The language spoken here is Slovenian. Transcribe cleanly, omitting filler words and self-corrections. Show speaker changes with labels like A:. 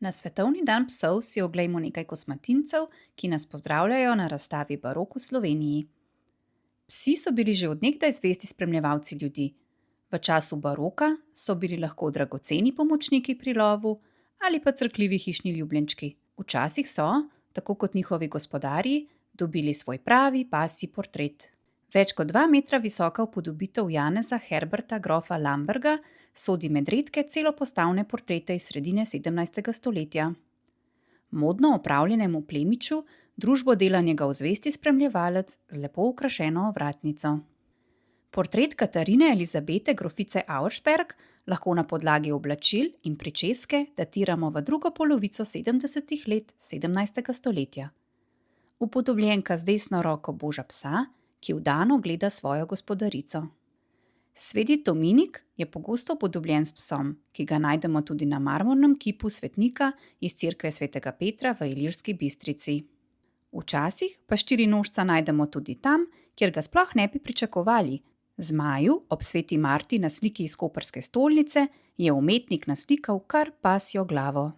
A: Na svetovni dan psov si oglejmo nekaj kosmatincev, ki nas pozdravljajo na razstavi Barok v Sloveniji. Psi so bili že od nekdaj zvesti spremljevalci ljudi. V času baroka so bili lahko dragoceni pomočniki pri lovu ali pa crkljivi hišni ljubljenčki. Včasih so, tako kot njihovi gospodarji, dobili svoj pravi pasji portret. Več kot 2 metra visoka upodobitev Janeza Herberta grofa Lamberga sodi med redke celopostavne portrete iz sredine 17. stoletja. Modno opravljenemu plemiču družbo dela njegov zvesti spremljevalec z lepo okrašeno ovratnico. Portret Katarine Elizabete grofice Auersperg lahko na podlagi oblačil in pričeske datiramo v drugo polovico 70. let 17. stoletja. Upodobljenka z desno roko boža psa, ki vdano gleda svojo gospodarico. Sveti Dominik je pogosto upodobljen s psom, ki ga najdemo tudi na marmornem kipu svetnika iz cerkve svetega Petra v Ilirski Bistrici. Včasih pa štirinožca najdemo tudi tam, kjer ga sploh ne bi pričakovali. Zmaju ob sveti Marti na sliki iz koprske stolnice je umetnik naslikal kar pasjo glavo.